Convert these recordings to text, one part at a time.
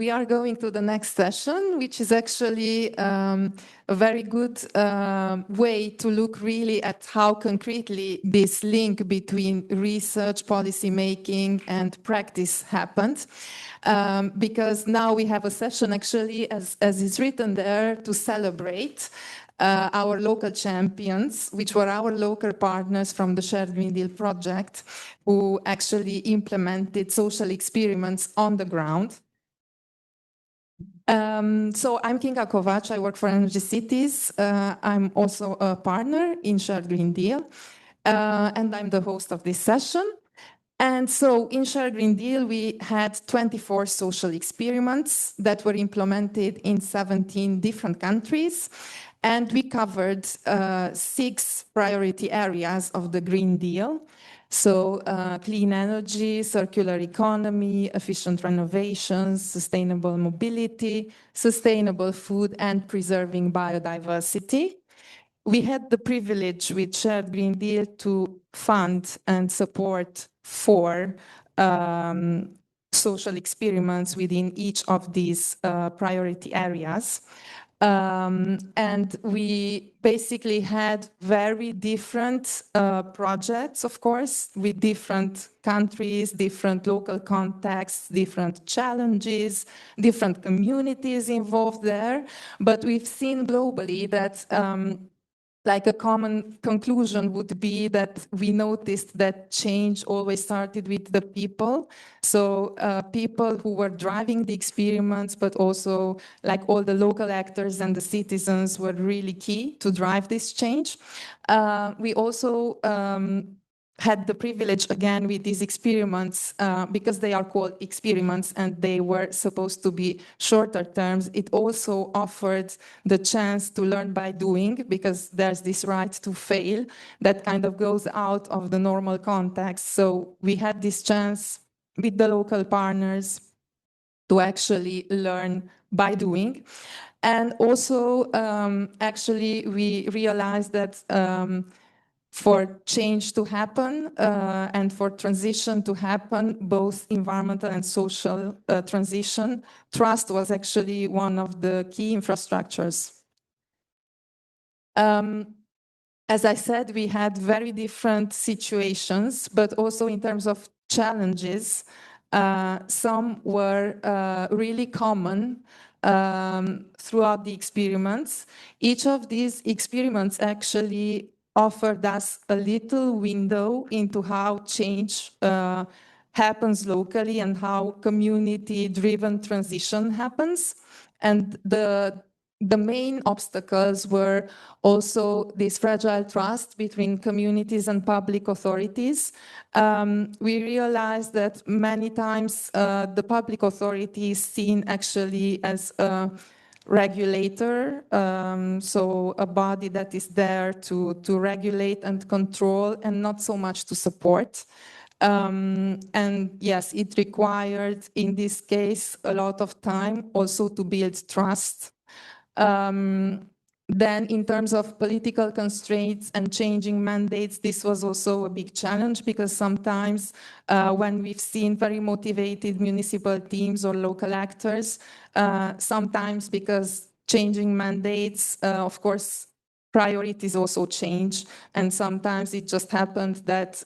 We are going to the next session, which is actually a very good way to look really at how concretely this link between research, policy making, and practice happened. Because now we have a session actually, as is written there, to celebrate our local champions, which were our local partners from the Shared Green Deal project, who actually implemented social experiments on the ground. So I'm Kinga Kovac, I work for Energy Cities. I'm also a partner in Shared Green Deal, and I'm the host of this session. And so in Shared Green Deal, we had 24 social experiments that were implemented in 17 different countries. And we covered 6 priority areas of the Green Deal. So clean energy, circular economy, efficient renovations, sustainable mobility, sustainable food, and preserving biodiversity. We had the privilege with Shared Green Deal to fund and support 4 social experiments within each of these priority areas. And we basically had very different projects, of course, with different countries, different local contexts, different challenges, different communities involved there. But we've seen globally that like a common conclusion would be that we noticed that change always started with the people. So people who were driving the experiments, but also like all the local actors and the citizens were really key to drive this change. We also had the privilege again with these experiments, because they are called experiments and they were supposed to be shorter terms. It also offered the chance to learn by doing, because there's this right to fail that kind of goes out of the normal context. So we had this chance with the local partners to actually learn by doing. And also, actually, we realized that for change to happen and for transition to happen, both environmental and social transition, trust was actually one of the key infrastructures. As I said, we had very different situations, but also in terms of challenges, some were really common throughout the experiments. Each of these experiments actually offered us a little window into how change happens locally and how community-driven transition happens. And the main obstacles were also this fragile trust between communities and public authorities. We realized that many times the public authority is seen actually as a regulator, so a body that is there to regulate and control and not so much to support. And yes, it required, in this case, a lot of time also to build trust. Then in terms of political constraints and changing mandates, this was also a big challenge, because sometimes when we've seen very motivated municipal teams or local actors, sometimes because changing mandates, of course, priorities also change. And sometimes it just happened that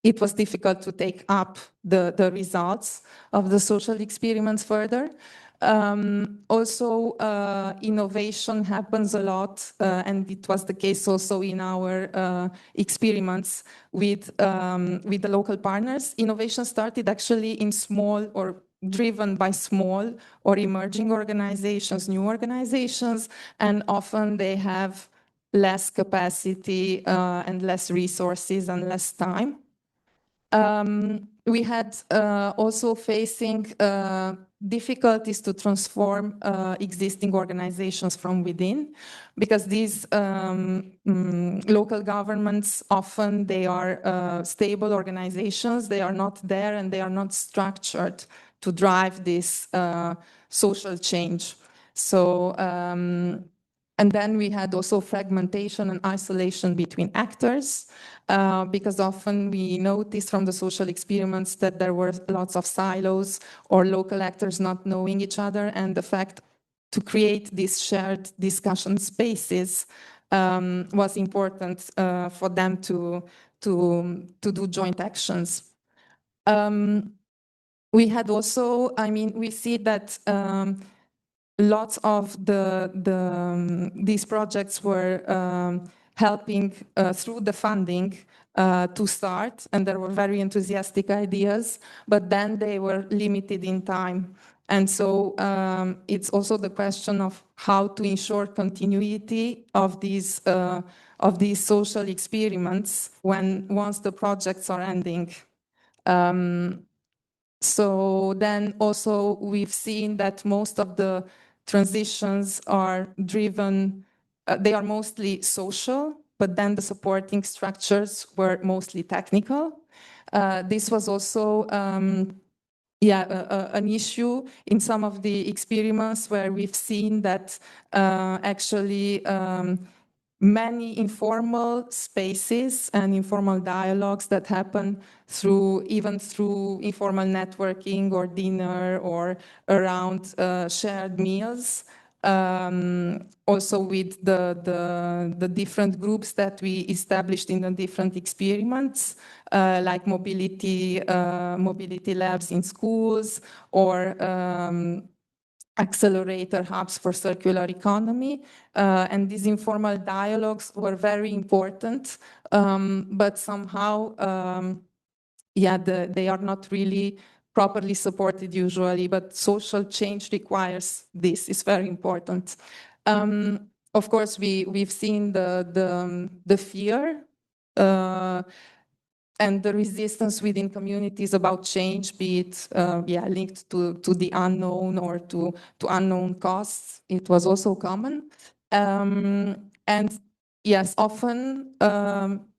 it was difficult to take up the results of the social experiments further. Also, innovation happens a lot, and it was the case also in our experiments with the local partners. Innovation started actually in small or driven by small or emerging organizations, new organizations, and often they have less capacity and less resources and less time. We had also facing difficulties to transform existing organizations from within, because these local governments, often they are stable organizations, they are not there and they are not structured to drive this social change. So And then we had also fragmentation and isolation between actors, because often we noticed from the social experiments that there were lots of silos or local actors not knowing each other, and the fact to create these shared discussion spaces was important for them to do joint actions. We had also, I mean, we see that lots of these projects were helping through the funding to start, and there were very enthusiastic ideas, but then they were limited in time. And so it's also the question of how to ensure continuity of these social experiments once the projects are ending. So then also we've seen that most of the transitions are driven, they are mostly social, but then the supporting structures were mostly technical. This was also an issue in some of the experiments where we've seen that actually many informal spaces and informal dialogues that happen even through informal networking or dinner or around shared meals. Also with the different groups that we established in the different experiments, like mobility labs in schools or accelerator hubs for circular economy. And these informal dialogues were very important, but somehow, they are not really properly supported usually, but social change requires this. It's very important. Of course, we've seen the fear and the resistance within communities about change, be it linked to the unknown or to unknown costs. It was also common. And yes, often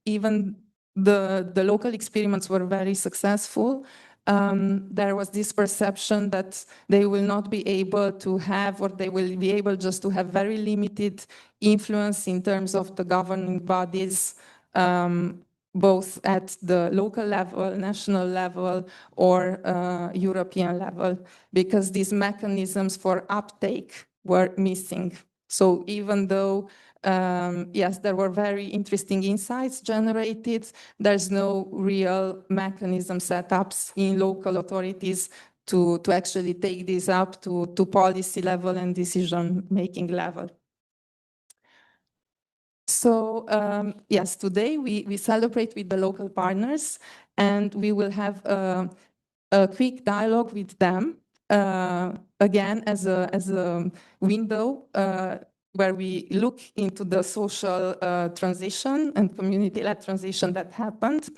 even the local experiments were very successful. There was this perception that they will not be able to have, or they will be able just to have very limited influence in terms of the governing bodies, both at the local level, national level, or European level, because these mechanisms for uptake were missing. So even though, yes, there were very interesting insights generated, there's no real mechanism setups in local authorities to actually take this up to policy level and decision-making level. So yes, today we celebrate with the local partners, and we will have a quick dialogue with them, again as a window where we look into the social transition and community-led transition that happened.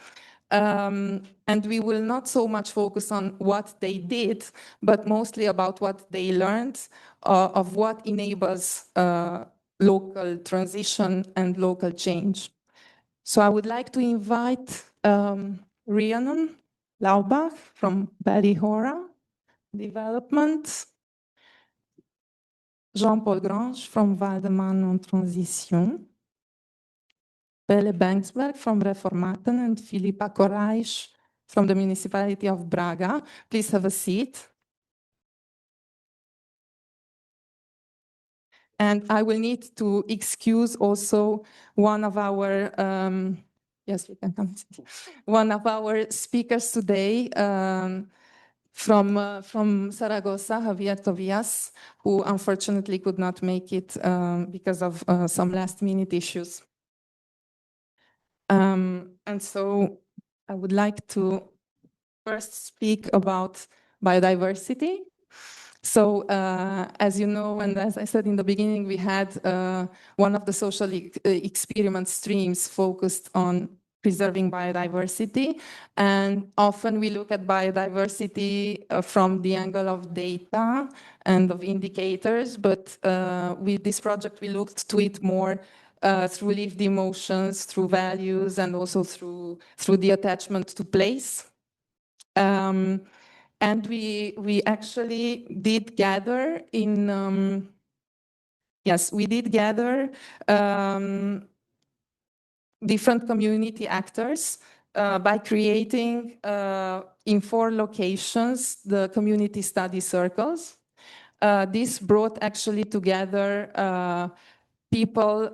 And we will not so much focus on what they did, but mostly about what they learned of what enables local transition and local change. So I would like to invite Rhiannon Laubach from Ballyhoura Development, Jean-Paul Grange from Val-de-Marne en Transition, Belle Banksberg from Reformaten, and Philippa Korais from the Municipality of Braga. Please have a seat. And I will need to excuse also one of our, yes, we can come. One of our speakers today from Zaragoza, Javier Tobias, who unfortunately could not make it because of some last-minute issues. And so I would like to first speak about biodiversity. So as you know, and as I said in the beginning, we had one of the social experiment streams focused on preserving biodiversity. And often we look at biodiversity from the angle of data and of indicators, but with this project, we looked to it more through lived emotions, through values, and also through the attachment to place. And we actually did gather in Yes, we did gather different community actors by creating in 4 locations the community study circles. This brought actually together people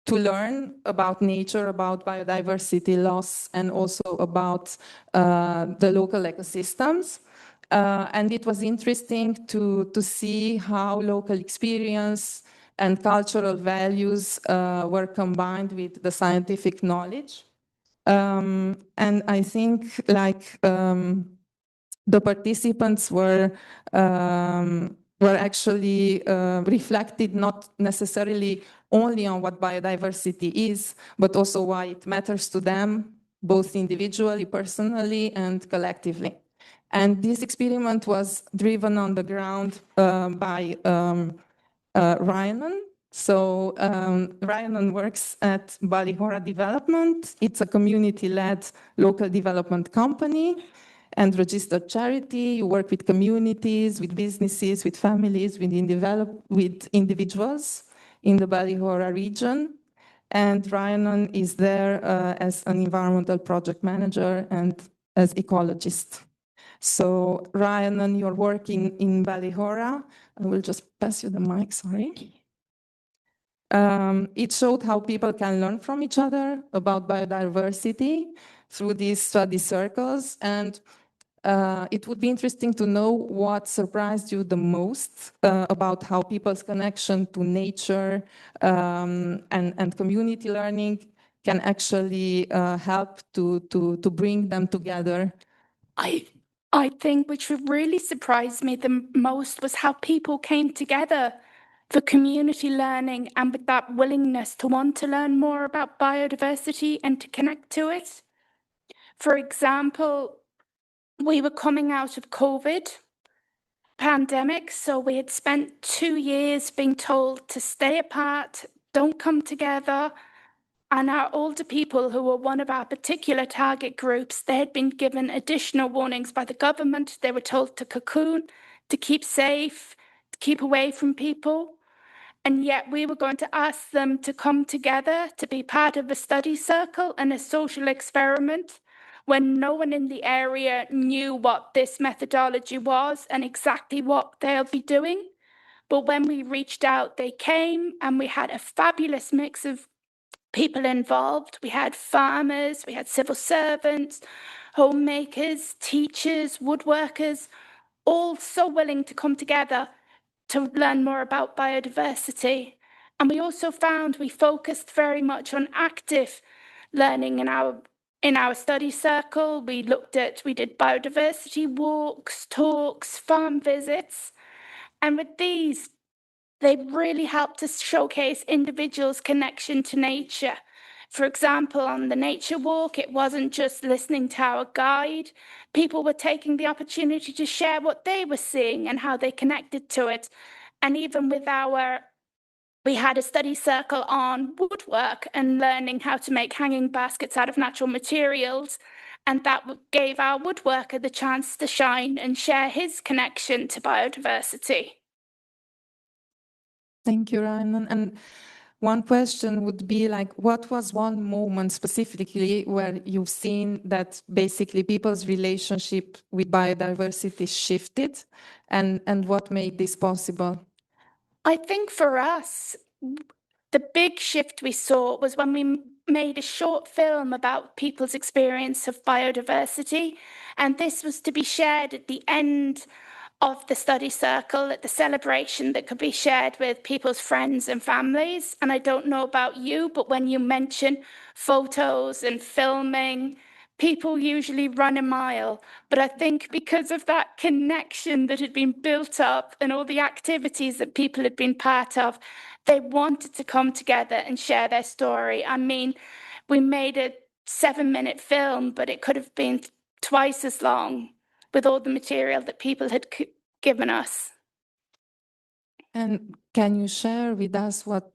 to learn about nature, about biodiversity loss, and also about the local ecosystems. And it was interesting to see how local experience and cultural values were combined with the scientific knowledge. And I think the participants were actually reflected not necessarily only on what biodiversity is, but also why it matters to them, both individually, personally, and collectively. And this experiment was driven on the ground by Ryan. So Ryan works at Ballyhoura Development. It's a community-led local development company and registered charity. You work with communities, with businesses, with families, with individuals in the Ballyhoura region. And Ryan is there as an environmental project manager and as ecologist. So Ryan, you're working in Ballyhoura. I will just pass you the mic, sorry. It showed how people can learn from each other about biodiversity through these study circles. And it would be interesting to know what surprised you the most about how people's connection to nature and community learning can actually help to bring them together. I think which really surprised me the most was how people came together for community learning and with that willingness to want to learn more about biodiversity and to connect to it. For example, we were coming out of COVID pandemic, so we had spent 2 years being told to stay apart, don't come together. And our older people, who were one of our particular target groups, they had been given additional warnings by the government. They were told to cocoon, to keep safe, to keep away from people. And yet we were going to ask them to come together to be part of a study circle and a social experiment when no one in the area knew what this methodology was and exactly what they'll be doing. But when we reached out, they came, and we had a fabulous mix of people involved. We had farmers, we had civil servants, homemakers, teachers, woodworkers, all so willing to come together to learn more about biodiversity. And we also found we focused very much on active learning in our study circle. We did biodiversity walks, talks, farm visits. And with these, they really helped us showcase individuals' connection to nature. For example, on the nature walk, it wasn't just listening to our guide. People were taking the opportunity to share what they were seeing and how they connected to it. And even with we had a study circle on woodwork and learning how to make hanging baskets out of natural materials. And that gave our woodworker the chance to shine and share his connection to biodiversity. Thank you, Ryan. And one question would be like, what was one moment specifically where you've seen that basically people's relationship with biodiversity shifted, and what made this possible? I think for us, the big shift we saw was when we made a short film about people's experience of biodiversity. And this was to be shared at the end of the study circle, at the celebration that could be shared with people's friends and families. And I don't know about you, but when you mention photos and filming, people usually run a mile. But I think because of that connection that had been built up and all the activities that people had been part of, they wanted to come together and share their story. I mean, we made a 7-minute film, but it could have been twice as long with all the material that people had given us. And can you share with us what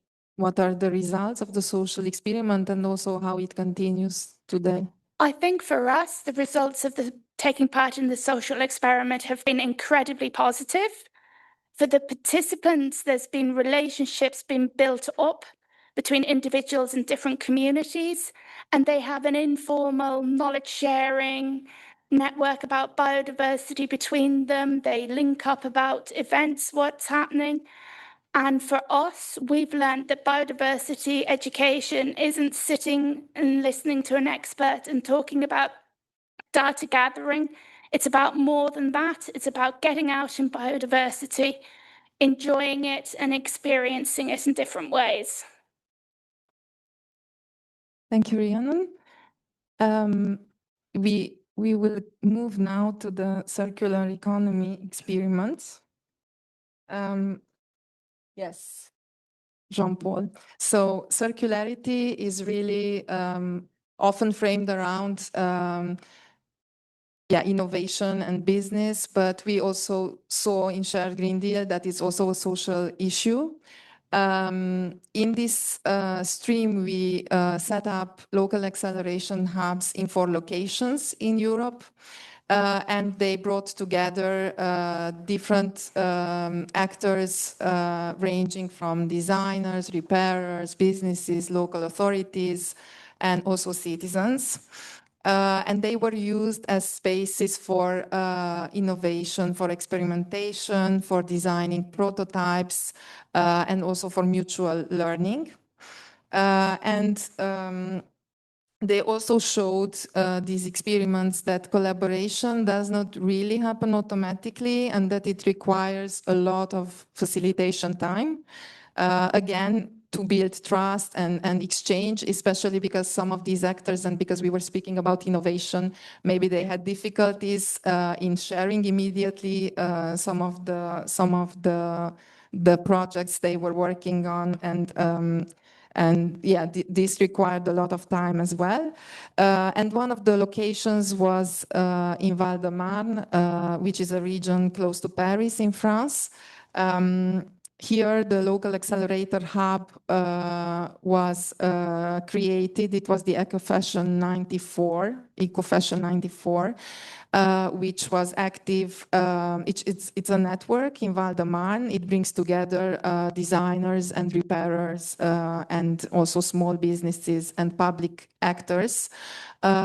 are the results of the social experiment and also how it continues today? I think for us, the results of taking part in the social experiment have been incredibly positive. For the participants, there's been relationships being built up between individuals in different communities, and they have an informal knowledge sharing network about biodiversity between them. They link up about events, what's happening. And for us, we've learned that biodiversity education isn't sitting and listening to an expert and talking about data gathering. It's about more than that. It's about getting out in biodiversity, enjoying it and experiencing it in different ways. Thank you, Rhiannon. We will move now to the circular economy experiments. Yes, Jean-Paul. So circularity is really often framed around innovation and business, but we also saw in Shared Green Deal that it's also a social issue. In this stream, we set up local acceleration hubs in 4 locations in Europe, and they brought together different actors ranging from designers, repairers, businesses, local authorities, and also citizens. And they were used as spaces for innovation, for experimentation, for designing prototypes, and also for mutual learning. They also showed these experiments that collaboration does not really happen automatically and that it requires a lot of facilitation time. Again, to build trust and exchange, especially because some of these actors, and because we were speaking about innovation, maybe they had difficulties in sharing immediately some of the projects they were working on, and yeah, this required a lot of time as well. And one of the locations was in Val-de-Marne, which is a region close to Paris in France. Here, the local accelerator hub was created. It was the EcoFashion 94, which was active. It's a network in Val-de-Marne. It brings together designers and repairers and also small businesses and public actors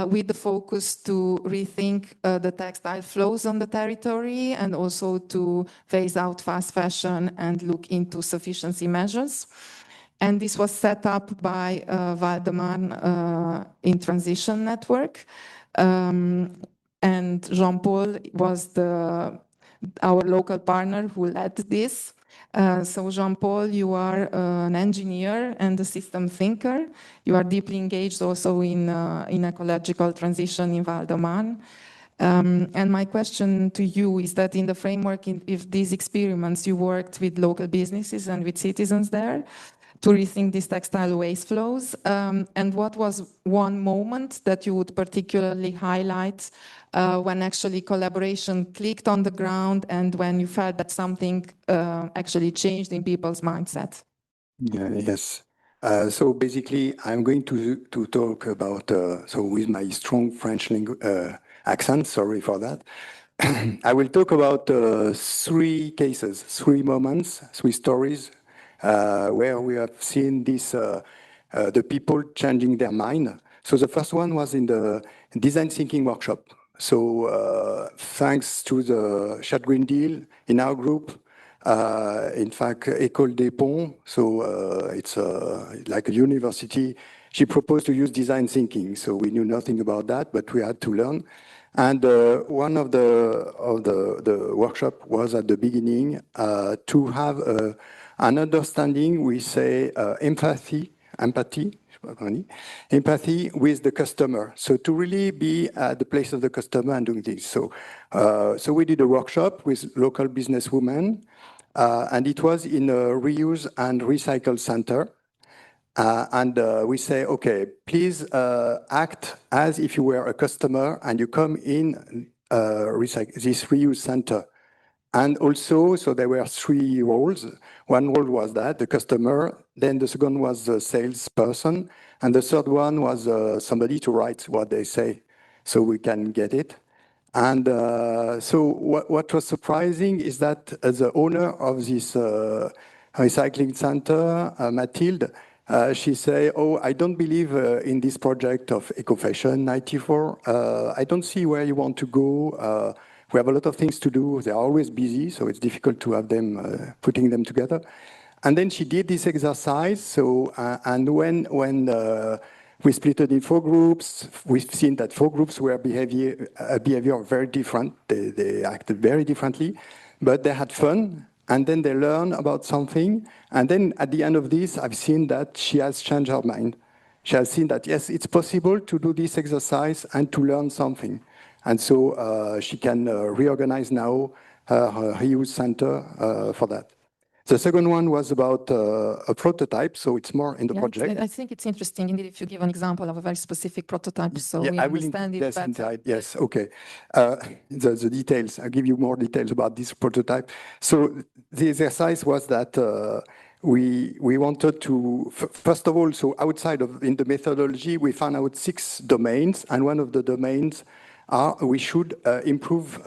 with the focus to rethink the textile flows on the territory and also to phase out fast fashion and look into sufficiency measures. And this was set up by Val-de-Marne in Transition Network. And Jean-Paul was our local partner who led this. So Jean-Paul, you are an engineer and a system thinker. You are deeply engaged also in ecological transition in Val-de-Marne. And my question to you is that in the framework of these experiments, you worked with local businesses and with citizens there to rethink these textile waste flows. And what was one moment that you would particularly highlight when actually collaboration clicked on the ground and when you felt that something actually changed in people's mindset? Yes. So basically, I'm going to talk about, so with my strong French accent, sorry for that. I will talk about 3 cases, 3 moments, 3 stories where we have seen this, the people changing their mind. So the first one was in the design thinking workshop. So thanks to the Shared Green Deal in our group, in fact, École des Ponts, so it's like a university, she proposed to use design thinking. So we knew nothing about that, but we had to learn. And one of the workshop was at the beginning to have an understanding, we say empathy with the customer. So to really be at the place of the customer and doing things. So we did a workshop with local businesswomen, and it was in a reuse and recycle center. And we say, okay, please act as if you were a customer and you come in this reuse center. And also, so there were 3 roles. One role was that, the customer, then the second was the salesperson, and the third one was somebody to write what they say so we can get it. And so what was surprising is that the owner of this recycling center, Mathilde, she say, "Oh, I don't believe in this project of Eco-Fashion 94. I don't see where you want to go. We have a lot of things to do. They're always busy, so it's difficult to have them putting them together." And then she did this exercise. So and when we split it in 4 groups, we've seen that 4 groups were behavior very different. They acted very differently, but they had fun. And then they learn about something. And then at the end of this, I've seen that she has changed her mind. She has seen that, yes, it's possible to do this exercise and to learn something. And so she can reorganize now her reuse center for that. The second one was about a prototype, so it's more in the project. I think it's interesting indeed if you give an example of a very specific prototype, so we I will understand it better. inside. Yes, okay. The details, I'll give you more details about this prototype. So the exercise was that we wanted to, first of all, so outside of, in the methodology, we found out 6 domains, and one of the domains are we should improve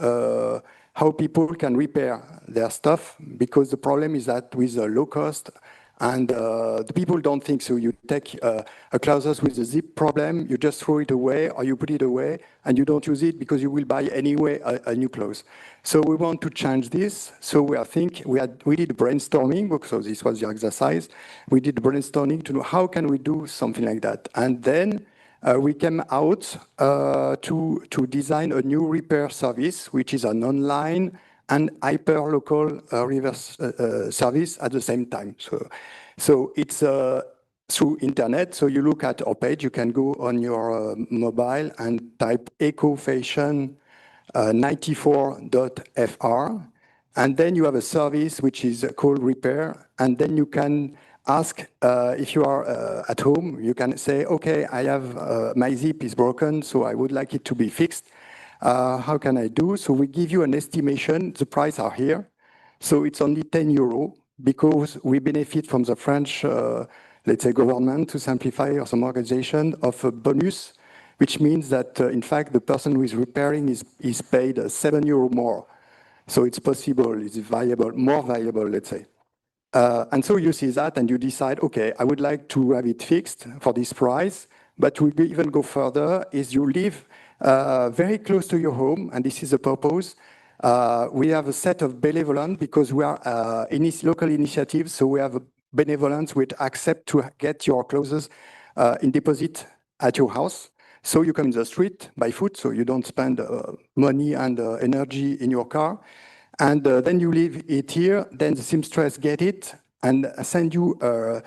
how people can repair their stuff, because the problem is that with low cost, and the people don't think so. You take a clothes with a zip problem, you just throw it away or you put it away and you don't use it because you will buy anyway a new clothes. So we want to change this. So we did brainstorming, so this was the exercise. We did brainstorming to know how can we do something like that. And then we came out to design a new repair service, which is an online and hyper-local reverse service at the same time. So it's through internet. So you look at our page, you can go on your mobile and type Eco-Fashion 94.fr. And then you have a service which is called Repair. And then you can ask, if you are at home, you can say, okay, I have, my zip is broken, so I would like it to be fixed. How can I do? So we give you an estimation. The price are here. So it's only 10 euro because we benefit from the French, let's say, government, to simplify, or some organization, of a bonus, which means that, in fact, the person who is repairing is paid 7 euro more. So it's possible, it's viable, more viable, let's say. And so you see that and you decide, okay, I would like to have it fixed for this price, but we even go further, is you live very close to your home, and this is the purpose. We have a set of benevolent, because we are local initiatives, so we have a benevolence which accept to get your clothes in deposit at your house. So you come in the street by foot, so you don't spend money and energy in your car. And then you leave it here, then the seamstress get it and send you a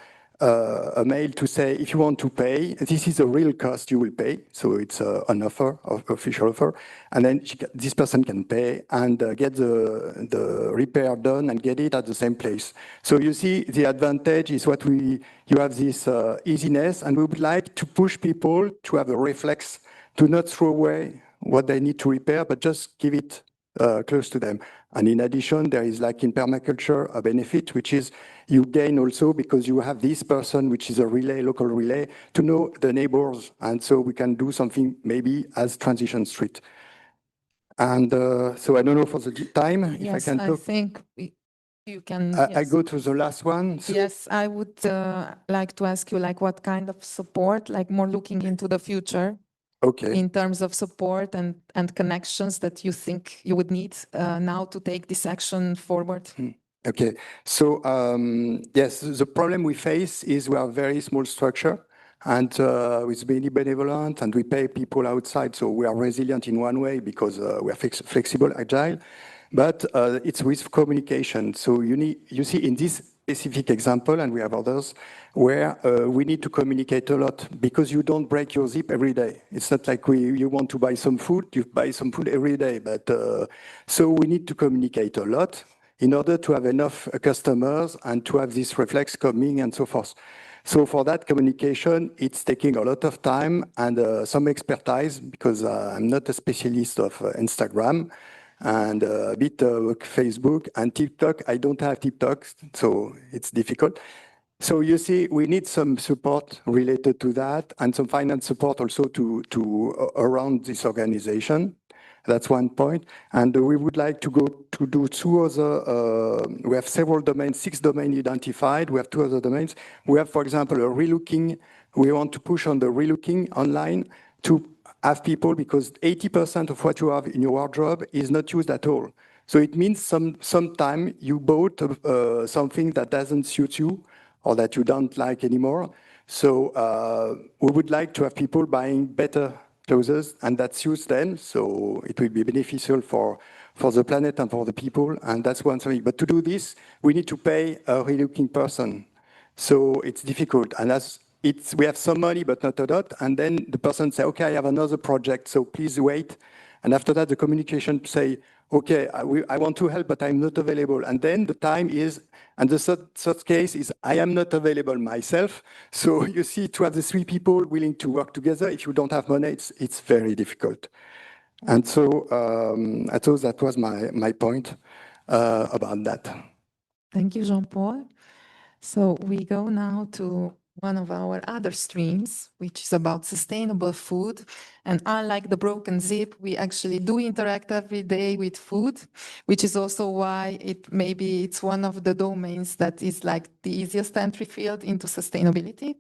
mail to say, if you want to pay, this is the real cost you will pay. So it's an offer, official offer. And then this person can pay and get the repair done and get it at the same place. So you see, the advantage is you have this easiness, and we would like to push people to have a reflex to not throw away what they need to repair, but just give it close to them. And in addition, there is, like in permaculture, a benefit, which is you gain also because you have this person, which is a relay, local relay, to know the neighbors. And so we can do something maybe as transition street. And so I don't know for the time, yes, if I can talk. I think you can. I go to the last one. So yes, I would like to ask you, like, what kind of support, like more looking into the future, okay, in terms of support and connections that you think you would need now to take this action forward? Okay, so yes, the problem we face is we are a very small structure, and with many benevolent, and we pay people outside, so we are resilient in one way because we are flexible, agile, but it's with communication. So you see in this specific example, and we have others, where we need to communicate a lot, because you don't break your zip every day. It's not like you want to buy some food, you buy some food every day, but so we need to communicate a lot in order to have enough customers and to have this reflex coming and so forth. So for that communication, it's taking a lot of time and some expertise, because I'm not a specialist of Instagram and a bit of Facebook and TikTok. I don't have TikTok, so it's difficult. So you see, we need some support related to that, and some finance support also to around this organization. That's one point. And we would like to go to do two other, we have several domains, 6 domains identified. We have 2 other domains. We have, for example, a relooking. We want to push on the relooking online to have people, because 80% of what you have in your wardrobe is not used at all. So it means sometime you bought something that doesn't suit you or that you don't like anymore. So we would like to have people buying better clothes, and that suits them. So it will be beneficial for the planet and for the people. And that's one thing. But to do this, we need to pay a relooking person. So it's difficult. And we have some money, but not a lot. And then the person say, okay, I have another project, so please wait. And after that, the communication say, okay, I want to help, but I'm not available. And then the time is, and the third case is, I am not available myself. So you see, to have the 3 people willing to work together, if you don't have money, it's very difficult. And so I thought that was my point about that. Thank you, Jean-Paul. So we go now to one of our other streams, which is about sustainable food. And unlike the broken zip, we actually do interact every day with food, which is also why maybe it's one of the domains that is like the easiest entry field into sustainability,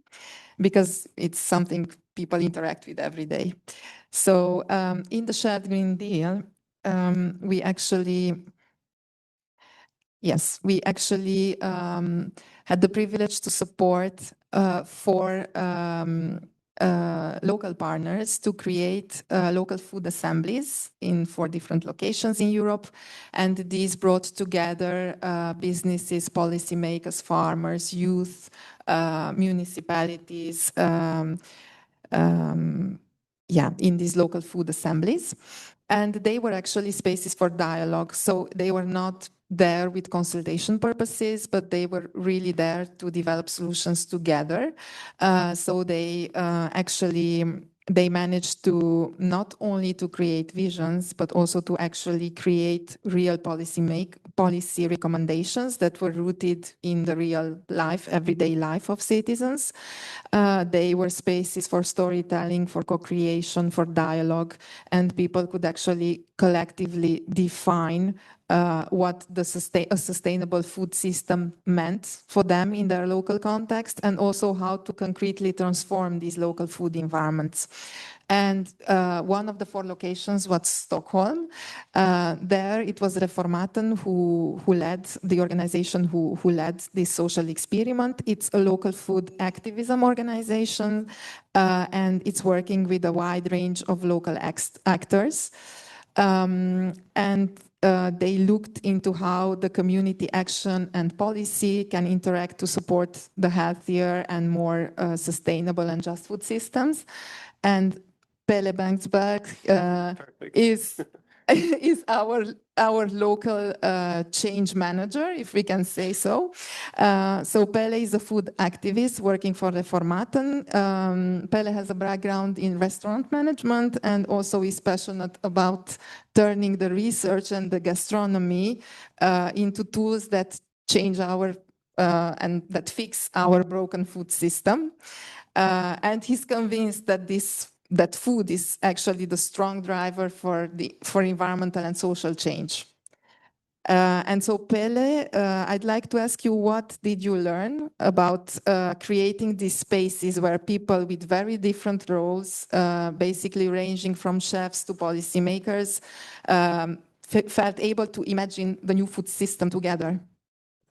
because it's something people interact with every day. So in the Shared Green Deal, we actually had the privilege to support 4 local partners to create local food assemblies in 4 different locations in Europe. And these brought together businesses, policymakers, farmers, youth, municipalities, in these local food assemblies. And they were actually spaces for dialogue. So they were not there with consultation purposes, but they were really there to develop solutions together. So they they managed to not only to create visions, but also to actually create real policy recommendations that were rooted in the real life, everyday life of citizens. They were spaces for storytelling, for co-creation, for dialogue, and people could actually collectively define what a sustainable food system meant for them in their local context, and also how to concretely transform these local food environments. And one of the 4 locations was Stockholm. There it was Reformaten who led the organization, who led this social experiment. It's a local food activism organization, and it's working with a wide range of local actors. They looked into how the community action and policy can interact to support the healthier and more sustainable and just food systems. And Pelle Bengtsberg is our local change manager, if we can say so. So Pelle is a food activist working for Reformaten. Pelle has a background in restaurant management and also is passionate about turning the research and the gastronomy into tools that change and that fix our broken food system. And he's convinced that food is actually the strong driver for environmental and social change. And so Pelle, I'd like to ask you, what did you learn about creating these spaces where people with very different roles, basically ranging from chefs to policymakers, felt able to imagine the new food system together?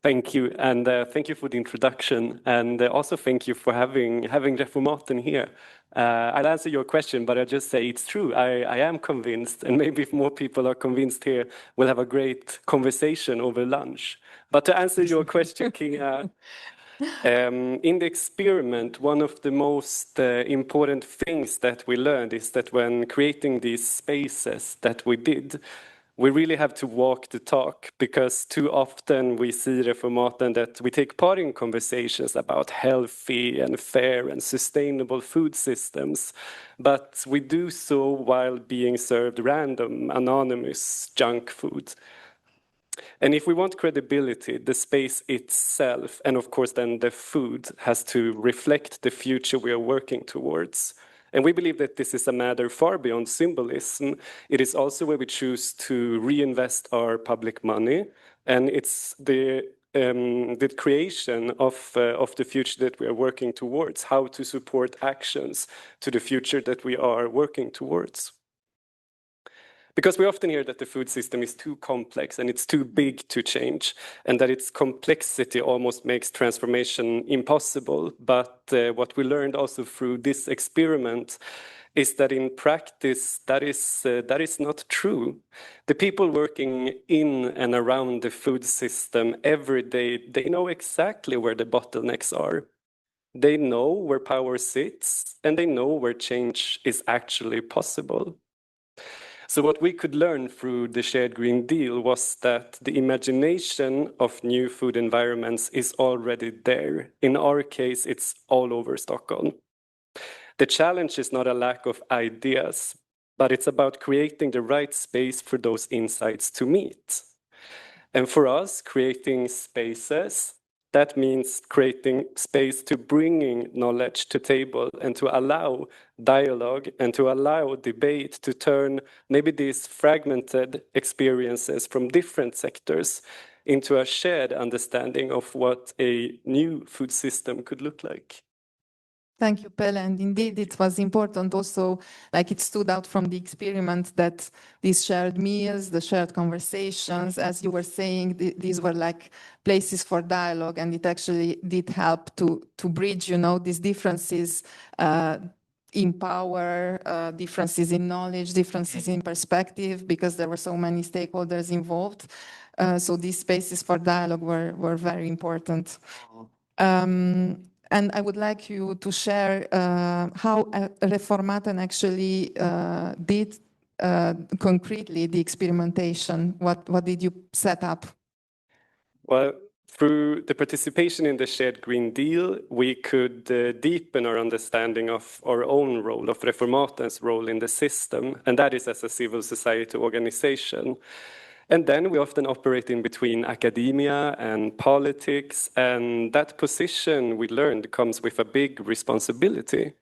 Thank you, and thank you for the introduction, and also thank you for having Reformaten here. I'll answer your question, but I'll just say it's true. I am convinced, and maybe if more people are convinced here, we'll have a great conversation over lunch. But to answer your question, Kinga, in the experiment, one of the most important things that we learned is that when creating these spaces that we did, we really have to walk the talk, because too often we see Reformaten that we take part in conversations about healthy and fair and sustainable food systems, but we do so while being served random, anonymous junk food. And if we want credibility, the space itself, and of course then the food, has to reflect the future we are working towards. And we believe that this is a matter far beyond symbolism. It is also where we choose to reinvest our public money. And it's the creation of the future that we are working towards, how to support actions to the future that we are working towards. Because we often hear that the food system is too complex and it's too big to change, and that its complexity almost makes transformation impossible. But what we learned also through this experiment is that in practice, that is not true. The people working in and around the food system every day, they know exactly where the bottlenecks are. They know where power sits, and they know where change is actually possible. So what we could learn through the Shared Green Deal was that the imagination of new food environments is already there. In our case, it's all over Stockholm. The challenge is not a lack of ideas, but it's about creating the right space for those insights to meet. And for us, creating spaces, that means creating space to bringing knowledge to table and to allow dialogue and to allow debate to turn maybe these fragmented experiences from different sectors into a shared understanding of what a new food system could look like. Thank you, Pelle. And indeed, it was important also, like it stood out from the experiment that these shared meals, the shared conversations, as you were saying, these were like places for dialogue, and it actually did help to bridge, you know, these differences in power, differences in knowledge, differences in perspective, because there were so many stakeholders involved. So these spaces for dialogue were very important. And I would like you to share how Reformaten actually did concretely the experimentation. What did you set up? Well, through the participation in the Shared Green Deal, we could deepen our understanding of our own role, of Reformaten's role in the system, and that is as a civil society organization. And then we often operate in between academia and politics, and that position, we learned, comes with a big responsibility.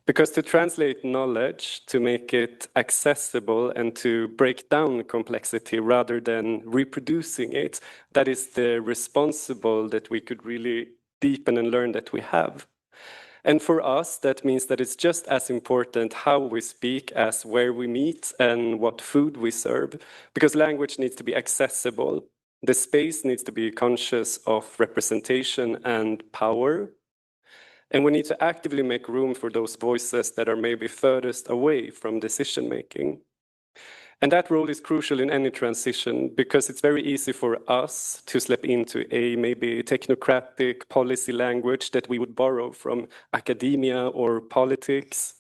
Because to translate knowledge, to make it accessible and to break down complexity rather than reproducing it, that is the responsible that we could really deepen and learn that we have. And for us, that means that it's just as important how we speak as where we meet and what food we serve, because language needs to be accessible. The space needs to be conscious of representation and power. And we need to actively make room for those voices that are maybe furthest away from decision making. And that role is crucial in any transition because it's very easy for us to slip into a maybe technocratic policy language that we would borrow from academia or politics.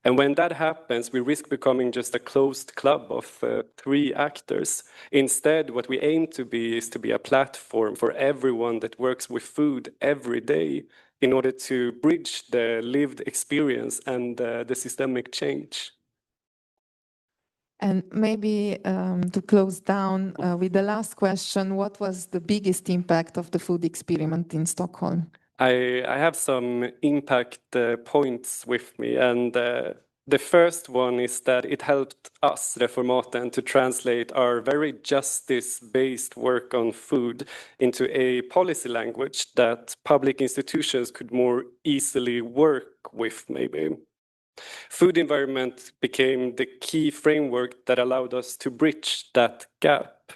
And when that happens, we risk becoming just a closed club of 3 actors. Instead, what we aim to be is to be a platform for everyone that works with food every day in order to bridge the lived experience and the systemic change. And maybe to close down with the last question, what was the biggest impact of the food experiment in Stockholm? I have some impact points with me, and the first one is that it helped us, Reformaten, to translate our very justice-based work on food into a policy language that public institutions could more easily work with, maybe. Food environment became the key framework that allowed us to bridge that gap.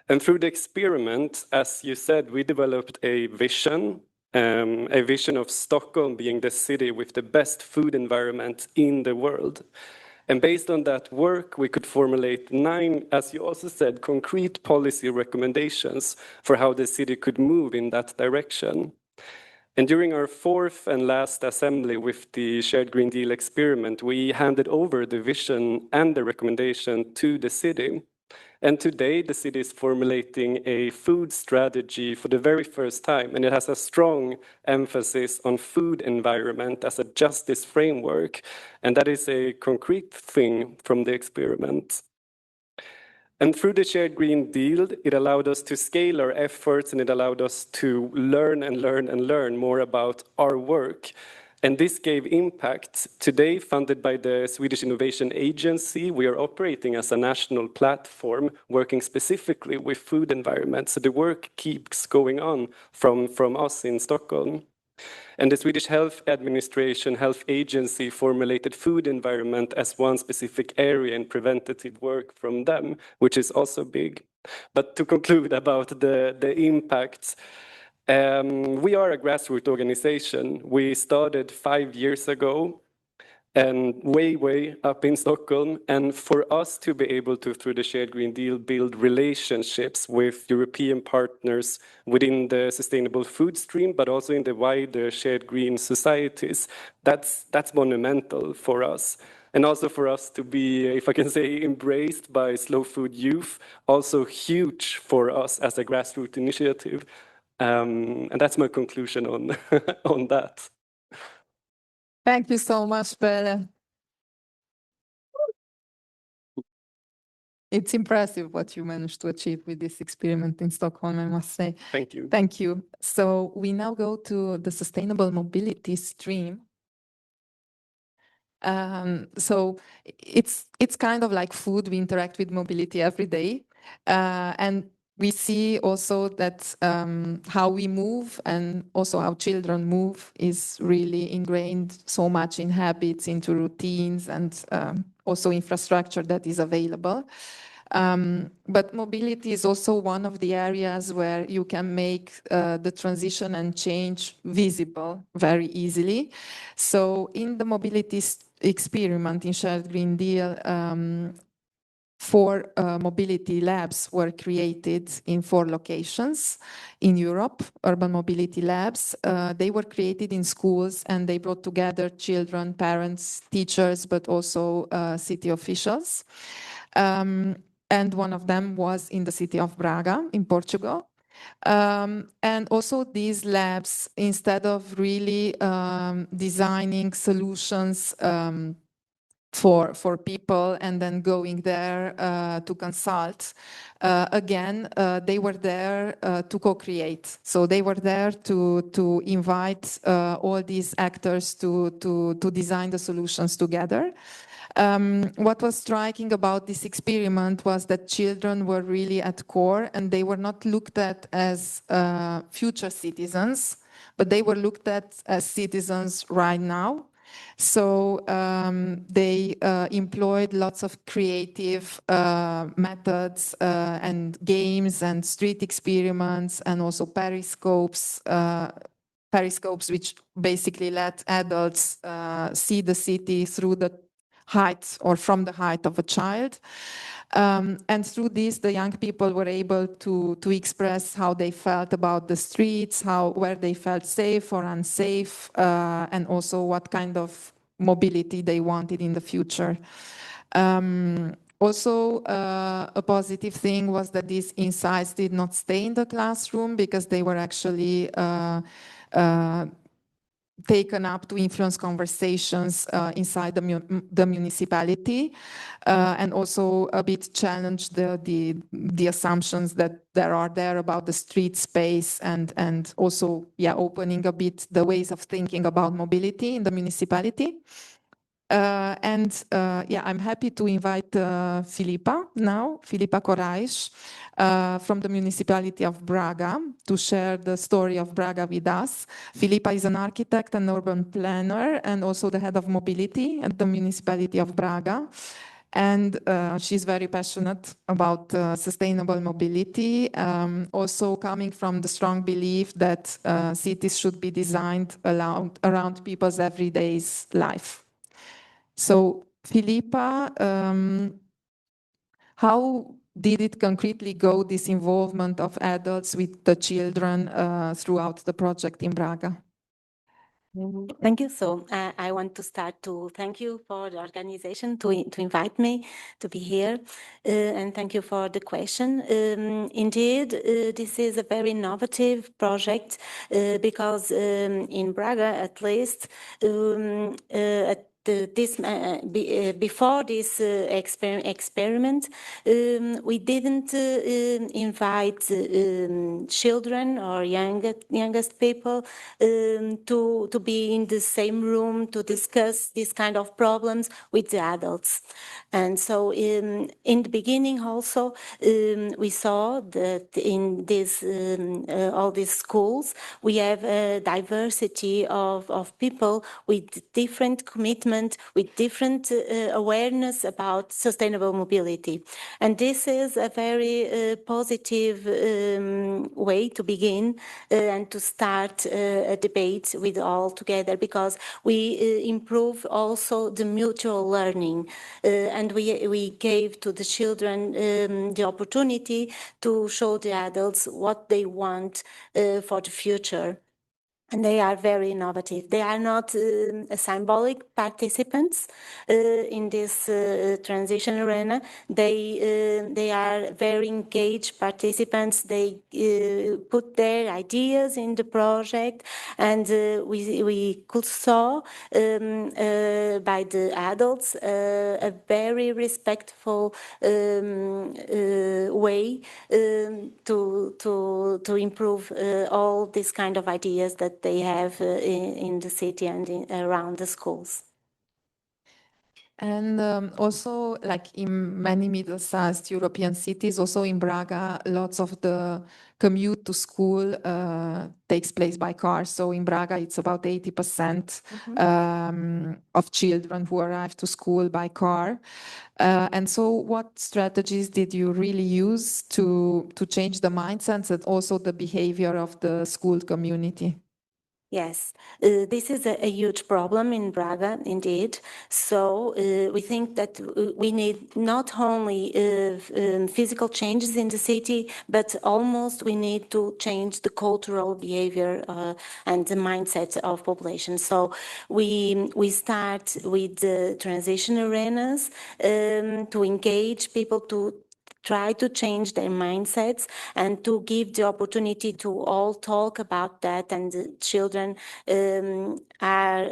And through the experiment, as you said, we developed a vision of Stockholm being the city with the best food environment in the world. And based on that work, we could formulate 9, as you also said, concrete policy recommendations for how the city could move in that direction. And during our 4th and last assembly with the Shared Green Deal experiment, we handed over the vision and the recommendation to the city. And today, the city is formulating a food strategy for the very first time, and it has a strong emphasis on food environment as a justice framework. And that is a concrete thing from the experiment. And through the Shared Green Deal, it allowed us to scale our efforts, and it allowed us to learn and learn and learn more about our work. And this gave impact. Today, funded by the Swedish Innovation Agency, we are operating as a national platform working specifically with food environment. So the work keeps going on from us in Stockholm. And the Swedish Health Administration Health Agency formulated food environment as one specific area in preventative work from them, which is also big. But to conclude about the impacts, we are a grassroots organization. We started 5 years ago and way up in Stockholm. And for us to be able to, through the Shared Green Deal, build relationships with European partners within the sustainable food stream, but also in the wider shared green societies, that's monumental for us. And also for us to be, if I can say, embraced by Slow Food Youth, also huge for us as a grassroots initiative. And that's my conclusion on, on that. Thank you so much, Belle. It's impressive what you managed to achieve with this experiment in Stockholm, I must say. Thank you. Thank you. So we now go to the sustainable mobility stream. So it's kind of like food. We interact with mobility every day. And we see also that how we move and also how children move is really ingrained so much in habits, into routines, and also infrastructure that is available. But mobility is also one of the areas where you can make the transition and change visible very easily. So in the mobility experiment in Shared Green Deal, 4 mobility labs were created in 4 locations in Europe, urban mobility labs. They were created in schools and they brought together children, parents, teachers, but also city officials. And one of them was in the city of Braga in Portugal. And also these labs, instead of really designing solutions for people and then going there to consult, again, they were there to co-create. So they were there to invite all these actors to design the solutions together. What was striking about this experiment was that children were really at core, and they were not looked at as future citizens, but they were looked at as citizens right now. So they employed lots of creative methods and games and street experiments, and also periscopes, which basically let adults see the city through the height or from the height of a child. And through this, the young people were able to express how they felt about the streets, where they felt safe or unsafe, and also what kind of mobility they wanted in the future. Also, a positive thing was that these insights did not stay in the classroom because they were actually taken up to influence conversations inside the municipality, and also a bit challenged the assumptions that there are there about the street space, and also opening a bit the ways of thinking about mobility in the municipality. I'm happy to invite Filipa Korais from the municipality of Braga to share the story of Braga with us. Filipa is an architect and urban planner and also the head of mobility at the municipality of Braga. And she's very passionate about sustainable mobility, also coming from the strong belief that cities should be designed around people's everyday life. So, Filipa, how did it concretely go, this involvement of adults with the children throughout the project in Braga? Thank you. So I want to start to thank you for the organization to invite me to be here, and thank you for the question. Indeed, this is a very innovative project because in Braga, at least, before this experiment, we didn't invite children or youngest people to be in the same room to discuss this kind of problems with the adults. And so in the beginning also, we saw that in this all these schools, we have a diversity of people with different commitment, with different awareness about sustainable mobility. And this is a very positive way to begin and to start a debate with all together, because we improve also the mutual learning, and we gave to the children the opportunity to show the adults what they want for the future. And they are very innovative. They are not symbolic participants in this transition arena. They are very engaged participants. They put their ideas in the project, and we could saw by the adults a very respectful way to improve all these kind of ideas that they have in the city and around the schools. And also, like in many middle-sized European cities, also in Braga, lots of the commute to school takes place by car. So in Braga, it's about 80% of children who arrive to school by car. And so what strategies did you really use to change the mindsets and also the behavior of the school community? Yes, this is a huge problem in Braga, indeed. So we think that we need not only physical changes in the city, but almost we need to change the cultural behavior and the mindset of population. So we start with the transition arenas to engage people to try to change their mindsets and to give the opportunity to all talk about that. And the children are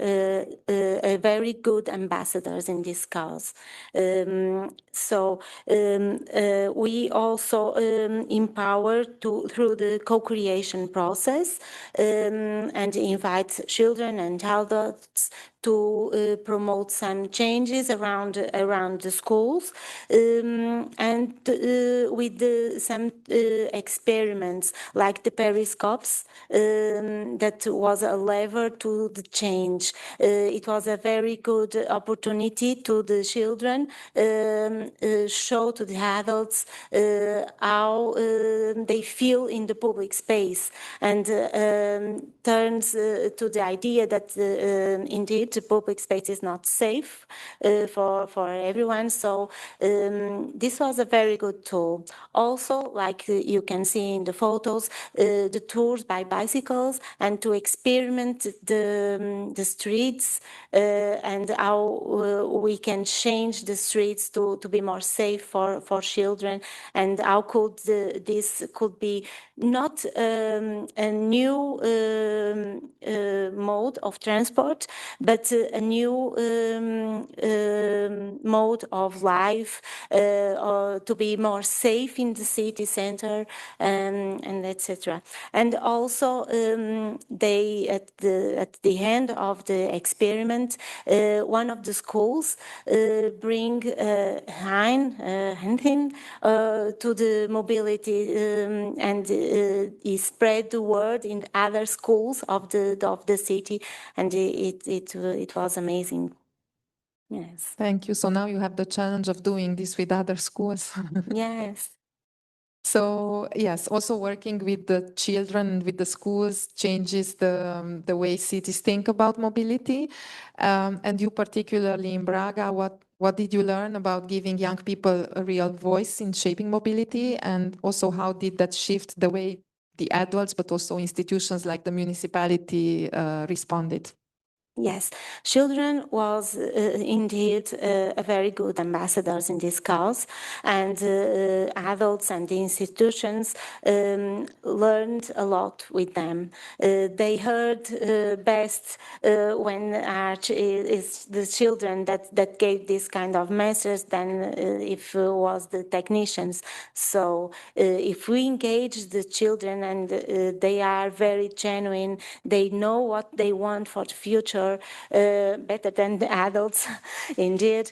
very good ambassadors in this cause. So we also empower through the co-creation process and invite children and adults to promote some changes around the schools, and with some experiments like the periscopes that was a lever to the change. It was a very good opportunity to the children, show to the adults how they feel in the public space, and turns to the idea that indeed the public space is not safe for everyone. So this was a very good tool. Also, like you can see in the photos, the tours by bicycles, and to experiment the streets and how we can change the streets to be more safe for children, and how could this could be not a new mode of transport, but a new mode of life to be more safe in the city center, and etc. And also they at the end of the experiment, one of the schools bring Hein to the mobility, and he spread the word in other schools of the city, and it was amazing. Yes. Thank you. So now you have the challenge of doing this with other schools. Yes. So yes, also working with the children, with the schools changes the way cities think about mobility. And you particularly in Braga, what did you learn about giving young people a real voice in shaping mobility? And also how did that shift the way the adults, but also institutions like the municipality responded? Yes, children was indeed a very good ambassadors in this cause, and adults and the institutions learned a lot with them. They heard best when it's the children that gave this kind of message than if it was the technicians. So if we engage the children and they are very genuine, they know what they want for the future, better than the adults, indeed.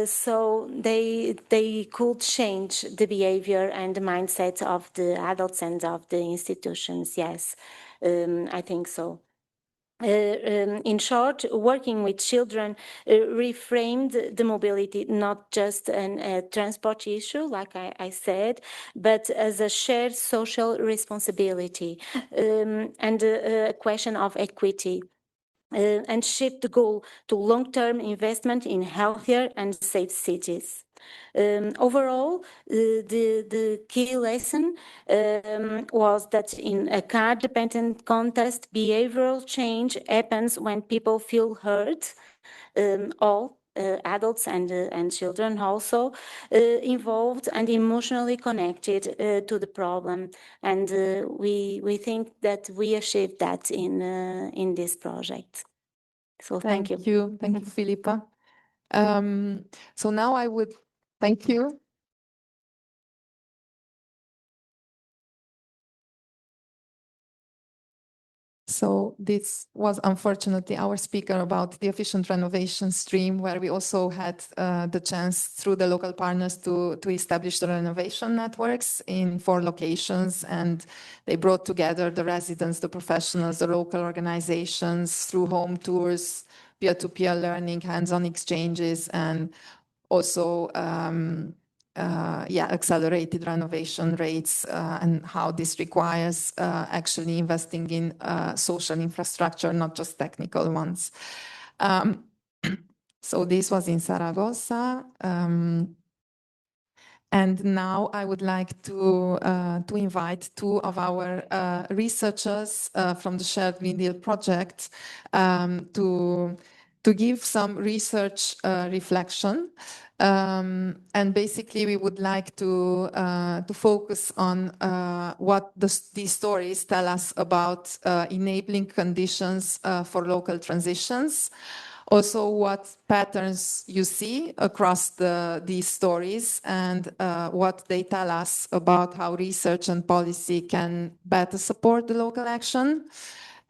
So they could change the behavior and the mindset of the adults and of the institutions. Yes, I think so. In short, working with children reframed the mobility not just a transport issue, like I said, but as a shared social responsibility and a question of equity. And shift the goal to long-term investment in healthier and safe cities. Overall, the key lesson was that in a car-dependent context, behavioral change happens when people feel heard, all adults and children also involved and emotionally connected to the problem, and we think that we achieved that in this project. So thank you. Thank you, Philippa. So now I would thank you. So this was unfortunately our speaker about the efficient renovation stream, where we also had the chance through the local partners to establish the renovation networks in 4 locations. And they brought together the residents, the professionals, the local organizations through home tours, peer-to-peer learning, hands-on exchanges, and also accelerated renovation rates and how this requires actually investing in social infrastructure, not just technical ones. So this was in Zaragoza. And now I would like to invite 2 of our researchers from the Shared Green Deal project to give some research reflection. And basically, we would like to focus on what these stories tell us about enabling conditions for local transitions. Also, what patterns you see across these stories, and what they tell us about how research and policy can better support the local action.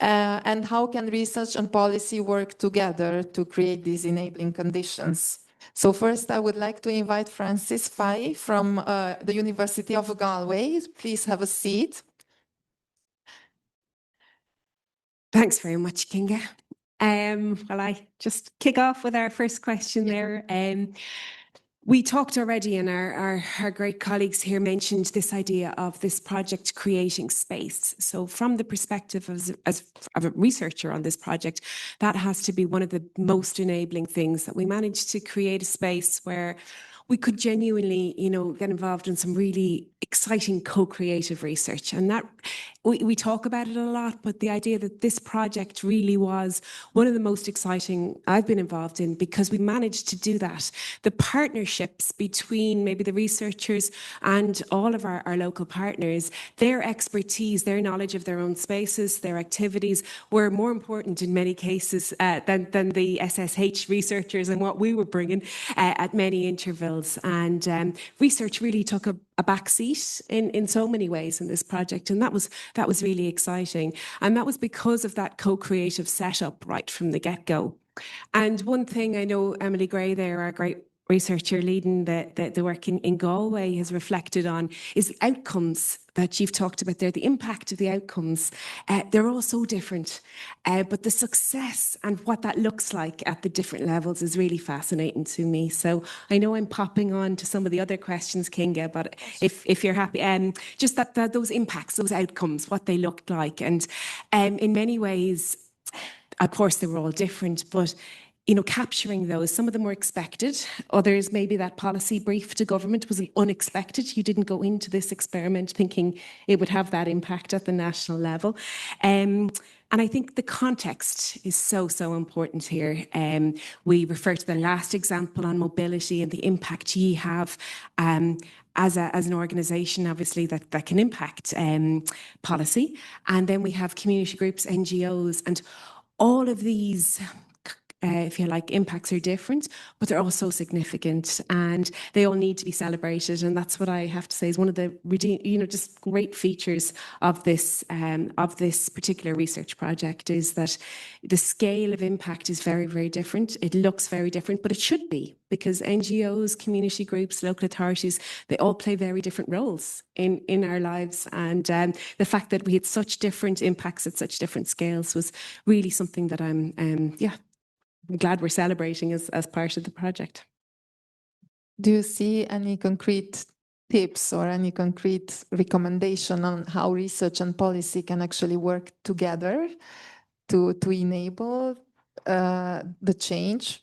And how can research and policy work together to create these enabling conditions? So first, I would like to invite Francis Fay from the University of Galway. Please have a seat. Thanks very much, Kinga. Well, I just kick off with our first question there. We talked already, and our great colleagues here mentioned this idea of this project creating space. So from the perspective of a researcher on this project, that has to be one of the most enabling things, that we managed to create a space where we could genuinely, get involved in some really exciting co-creative research. And that we talk about it a lot, but the idea that this project really was one of the most exciting I've been involved in, because we managed to do that. The partnerships between maybe the researchers and all of our local partners, their expertise, their knowledge of their own spaces, their activities were more important in many cases than the SSH researchers and what we were bringing at many intervals. And research really took a back seat in so many ways in this project, and that was really exciting. And that was because of that co-creative setup right from the get-go. And one thing I know Emily Gray there, our great researcher leading the work in Galway, has reflected on is the outcomes that you've talked about there, the impact of the outcomes. They're all so different, but the success and what that looks like at the different levels is really fascinating to me. So I know I'm popping on to some of the other questions, Kinga, but if you're happy, just that those impacts, those outcomes, what they looked like. And in many ways, of course, they were all different, but capturing those. Some of them were expected. Others, maybe that policy brief to government was unexpected. You didn't go into this experiment thinking it would have that impact at the national level. And I think the context is so, so important here. We refer to the last example on mobility and the impact ye have as an organisation, obviously, that can impact policy. And then we have community groups, NGOs, and all of these if you like, impacts are different, but they're also significant and they all need to be celebrated. And that's what I have to say is one of the, just great features of this particular research project is that the scale of impact is very, very different. It looks very different, but it should be, because NGOs, community groups, local authorities, they all play very different roles in our lives. And the fact that we had such different impacts at such different scales was really something that I'm glad we're celebrating as part of the project. Do you see any concrete tips or any concrete recommendation on how research and policy can actually work together to enable the change?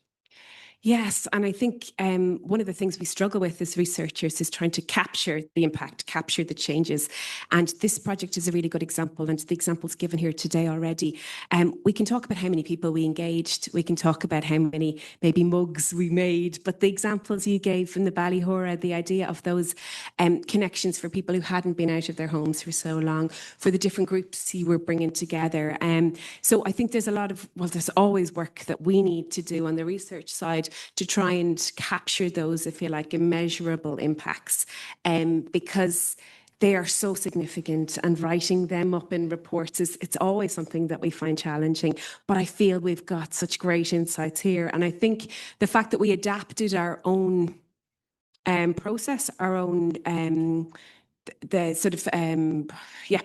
Yes, and I think one of the things we struggle with as researchers is trying to capture the impact, capture the changes. And this project is a really good example, and the examples given here today already. We can talk about how many people we engaged, we can talk about how many maybe mugs we made, but the examples you gave from the Ballyhoura, the idea of those connections for people who hadn't been out of their homes for so long, for the different groups you were bringing together. So I think there's there's always work that we need to do on the research side to try and capture those, if you like, immeasurable impacts, because they are so significant, and writing them up in reports it's always something that we find challenging. But I feel we've got such great insights here, and I think the fact that we adapted our own process, our own the sort of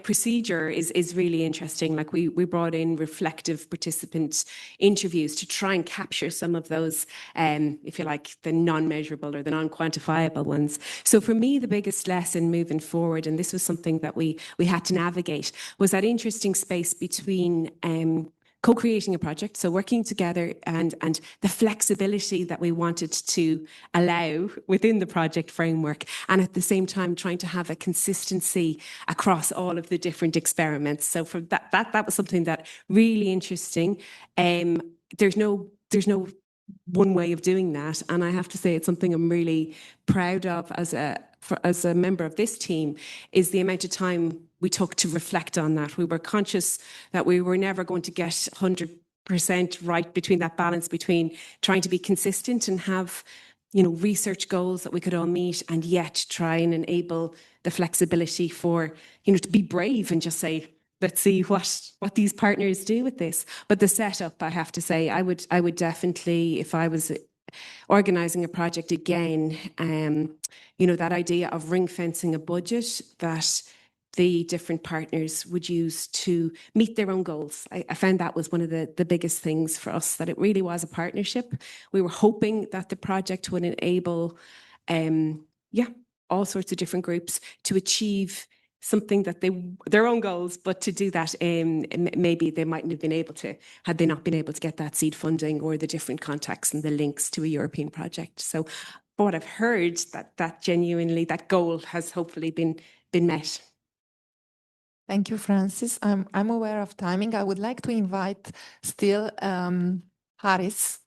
procedure is really interesting. Like we brought in reflective participant interviews to try and capture some of those, if you like, the non-measurable or the non-quantifiable ones. So for me, the biggest lesson moving forward, and this was something that we had to navigate, was that interesting space between co-creating a project, so working together, and the flexibility that we wanted to allow within the project framework, and at the same time trying to have a consistency across all of the different experiments. So for that was something that really interesting. There's no one way of doing that, and I have to say it's something I'm really proud of as a member of this team, is the amount of time we took to reflect on that. We were conscious that we were never going to get 100% right between that balance between trying to be consistent and have, research goals that we could all meet, and yet try and enable the flexibility for, to be brave and just say, let's see what these partners do with this. But the setup, I have to say, I would definitely, if I was organising a project again, that idea of ring fencing a budget that the different partners would use to meet their own goals. I found that was one of the biggest things for us, that it really was a partnership. We were hoping that the project would enable, all sorts of different groups to achieve something that their own goals, but to do that, maybe they mightn't have been able to, had they not been able to get that seed funding or the different contacts and the links to a European project. So what I've heard, that genuinely, that goal has hopefully been met. Thank you, Francis. I'm aware of timing. I would like to invite still Haris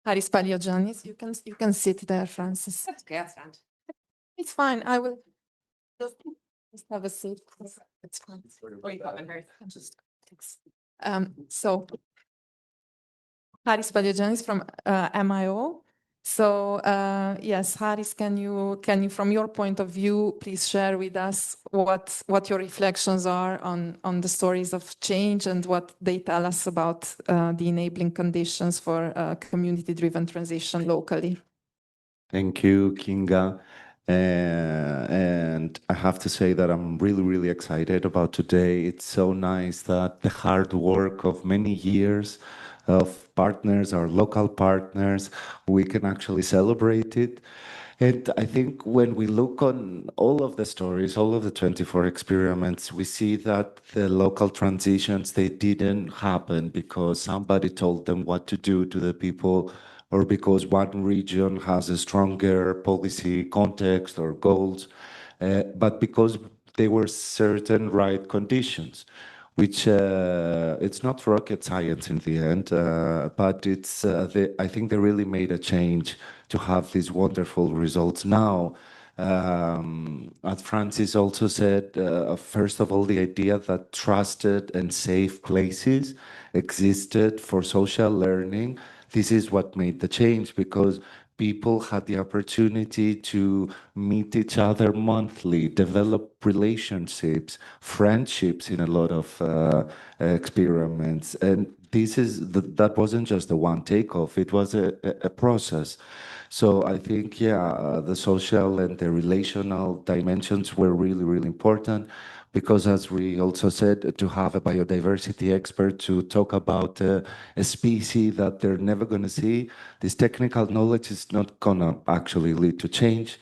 Paliogiannis. You can sit there, Francis. That's okay, I'll stand. It's fine. I will just have a seat. It's fine. So Haris Paliogiannis from MIO. So yes, Haris, can you, from your point of view, please share with us what your reflections are on the stories of change and what they tell us about the enabling conditions for community-driven transition locally? Thank you, Kinga. And I have to say that I'm really, really excited about today. It's so nice that the hard work of many years of partners, our local partners, we can actually celebrate it. And I think when we look on all of the stories, all of the 24 experiments, we see that the local transitions, they didn't happen because somebody told them what to do to the people, or because one region has a stronger policy context or goals, but because they were certain right conditions, which it's not rocket science in the end, but I think they really made a change to have these wonderful results now. As Francis also said, first of all, the idea that trusted and safe places existed for social learning, this is what made the change, because people had the opportunity to meet each other monthly, develop relationships, friendships in a lot of experiments. And that wasn't just a one takeoff, it was a process. So I think, yeah, the social and the relational dimensions were really, really important, because as we also said, to have a biodiversity expert to talk about a species that they're never going to see, this technical knowledge is not going to actually lead to change.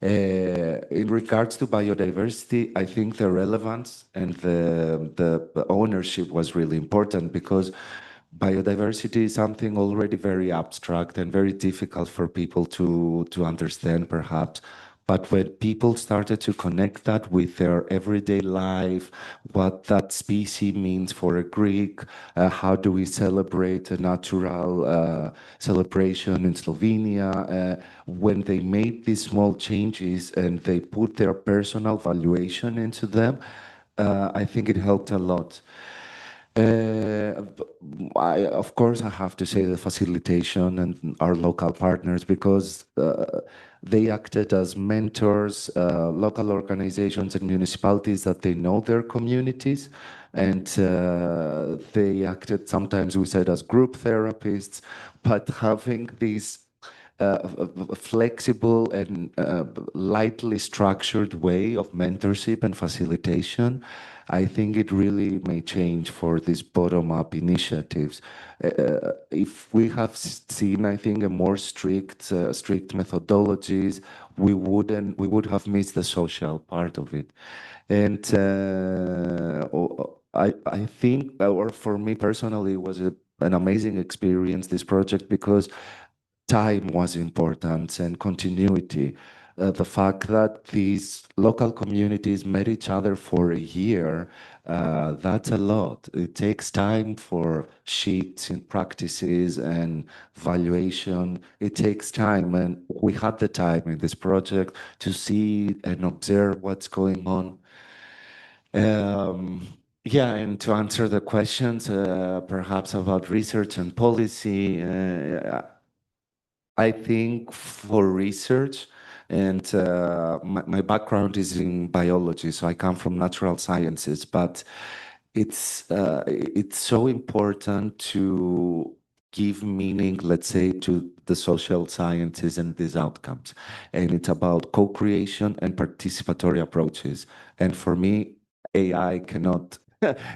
In regards to biodiversity, I think the relevance and the ownership was really important, because biodiversity is something already very abstract and very difficult for people to understand, perhaps. But when people started to connect that with their everyday life, what that species means for a Greek, how do we celebrate a natural celebration in Slovenia, when they made these small changes and they put their personal valuation into them, I think it helped a lot. Of course, I have to say the facilitation and our local partners, because they acted as mentors, local organizations and municipalities that they know their communities, and they acted, sometimes we said, as group therapists, but having these a flexible and lightly structured way of mentorship and facilitation, I think it really may change for these bottom-up initiatives. If we have seen, I think, a more strict methodologies, we would have missed the social part of it. And I think, or for me personally, it was an amazing experience, this project, because time was important and continuity. The fact that these local communities met each other for a year, that's a lot. It takes time for sheets and practices and valuation. It takes time, and we had the time in this project to see and observe what's going on. Yeah, and to answer the questions, perhaps about research and policy, I think for research, and my background is in biology, so I come from natural sciences, but it's so important to give meaning, let's say, to the social sciences and these outcomes. And it's about co-creation and participatory approaches. And for me, AI cannot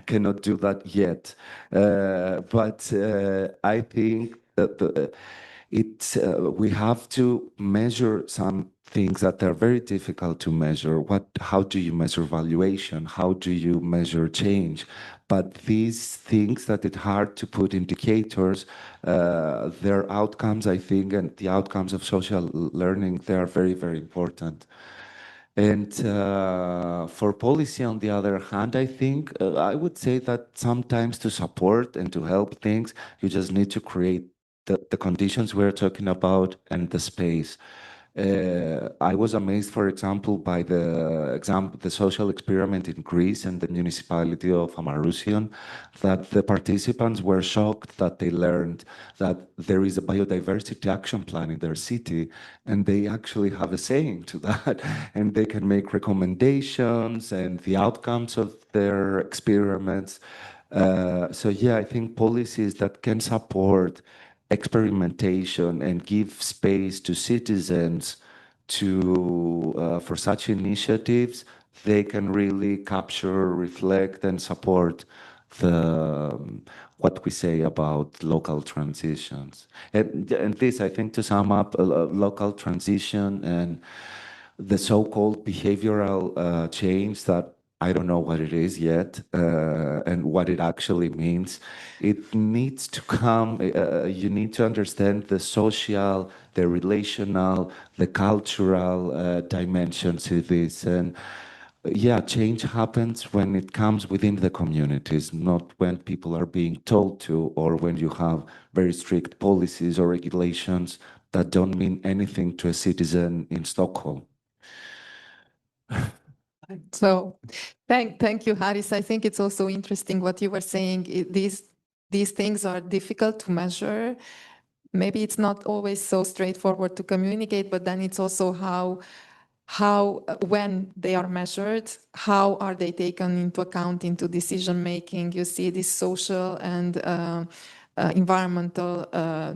cannot do that yet. But I think that we have to measure some things that are very difficult to measure. How do you measure valuation? How do you measure change? But these things that it's hard to put indicators, their outcomes, I think, and the outcomes of social learning, they are very, very important. And for policy, on the other hand, I think I would say that sometimes to support and to help things, you just need to create the conditions we're talking about and the space. I was amazed, for example, by the social experiment in Greece and the municipality of Amarousian, that the participants were shocked that they learned that there is a biodiversity action plan in their city, and they actually have a saying to that, and they can make recommendations and the outcomes of their experiments. So yeah, I think policies that can support experimentation and give space to citizens for such initiatives, they can really capture, reflect, and support what we say about local transitions. And this, I think, to sum up, local transition and the so-called behavioral change that I don't know what it is yet and what it actually means. It needs to come, you need to understand the social, the relational, the cultural dimensions to this. And yeah, change happens when it comes within the communities, not when people are being told to, or when you have very strict policies or regulations that don't mean anything to a citizen in Stockholm. So thank you, Haris. I think it's also interesting what you were saying. These things are difficult to measure. Maybe it's not always so straightforward to communicate, but then it's also when they are measured, how are they taken into account into decision making? You see this social and environmental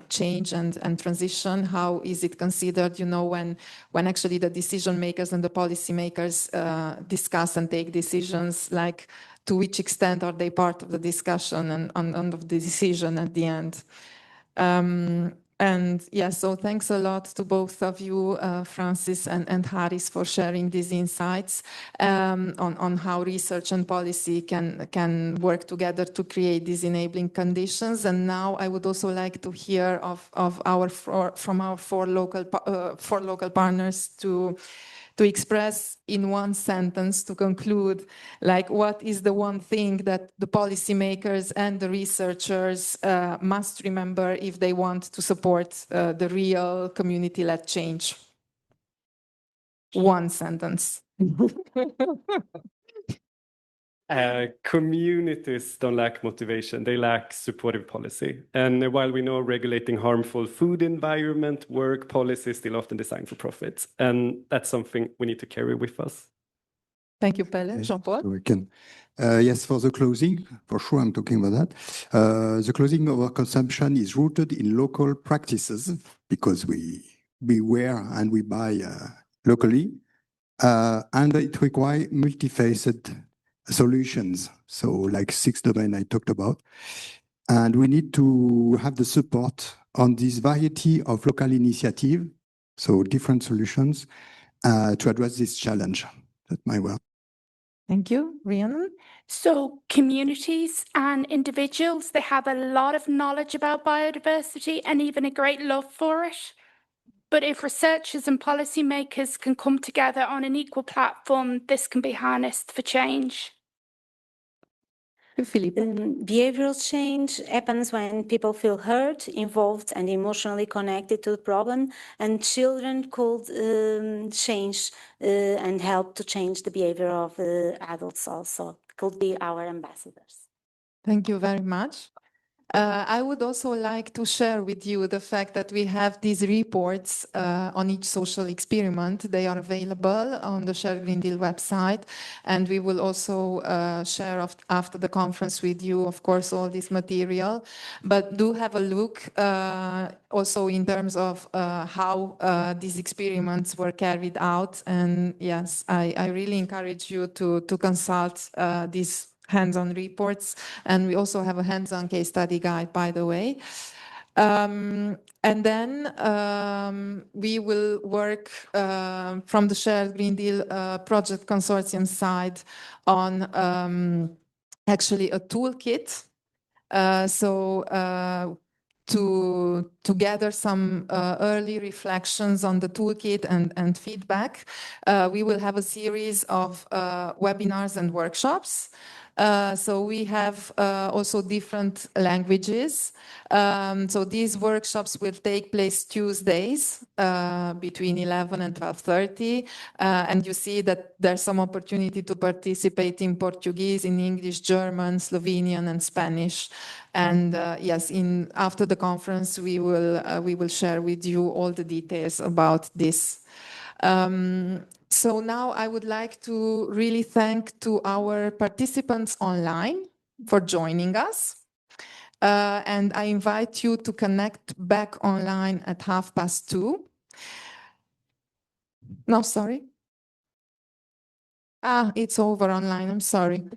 change and transition. How is it considered? You know, when actually the decision makers and the policy makers discuss and take decisions, like to which extent are they part of the discussion and of the decision at the end? And yeah, so thanks a lot to both of you, Francis and Haris, for sharing these insights on how research and policy can work together to create these enabling conditions. And now I would also like to hear from our four local partners to express in one sentence, to conclude, like, what is the one thing that the policymakers and the researchers must remember if they want to support the real community-led change? One sentence. Communities don't lack motivation, they lack supportive policy. And while we know regulating harmful food environment, work policy is still often designed for profits. And that's something we need to carry with us. Thank you, Pelle. Jean-Paul? So we can, yes, for the closing, for sure I'm talking about that. The closing of our consumption is rooted in local practices because we wear and we buy locally. And it requires multifaceted solutions. So like 6 domains I talked about. And we need to have the support on this variety of local initiative, so different solutions to address this challenge. That's my word. Thank you. Rhiannon? So communities and individuals, they have a lot of knowledge about biodiversity and even a great love for it. But if researchers and policymakers can come together on an equal platform, this can be harnessed for change. Philippe? Behavioral change happens when people feel heard, involved, and emotionally connected to the problem, and children could change and help to change the behavior of adults also, could be our ambassadors. Thank you very much. I would also like to share with you the fact that we have these reports on each social experiment. They are available on the Share Green Deal website, and we will also share after the conference with you, of course, all this material. But do have a look also in terms of how these experiments were carried out. And yes, I really encourage you to consult these hands-on reports, and we also have a hands-on case study guide, by the way. And then we will work from the Shared Green Deal project consortium side on actually a toolkit. To gather some early reflections on the toolkit and feedback, we will have a series of webinars and workshops. So we have also different languages. So these workshops will take place Tuesdays between 11 and 12:30. And you see that there's some opportunity to participate in Portuguese, in English, German, Slovenian, and Spanish. And yes, after the conference, we will share with you all the details about this. So now I would like to really thank to our participants online for joining us. And I invite you to connect back online at 2:30. No, sorry. It's over online, I'm sorry.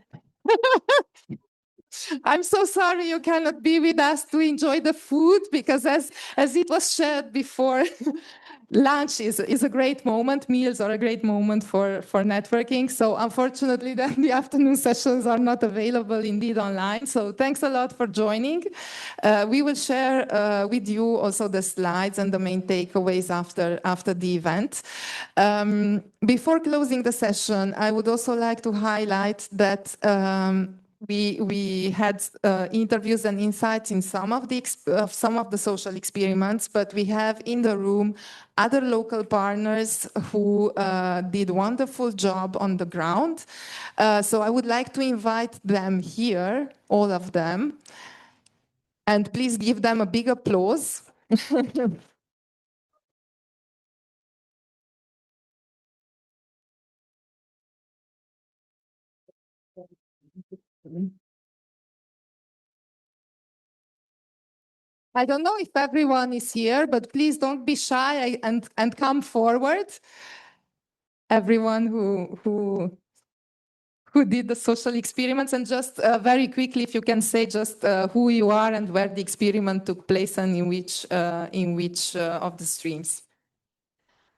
I'm so sorry you cannot be with us to enjoy the food, because as it was shared before, lunch is a great moment. Meals are a great moment for networking. So unfortunately, then the afternoon sessions are not available indeed online. So thanks a lot for joining. We will share with you also the slides and the main takeaways after the event. Before closing the session, I would also like to highlight that we had interviews and insights in some of the social experiments, but we have in the room other local partners who did a wonderful job on the ground. So I would like to invite them here, all of them, and please give them a big applause. I don't know if everyone is here, but please don't be shy and come forward. Everyone who did the social experiments, and just very quickly, if you can say just who you are and where the experiment took place and in which of the streams.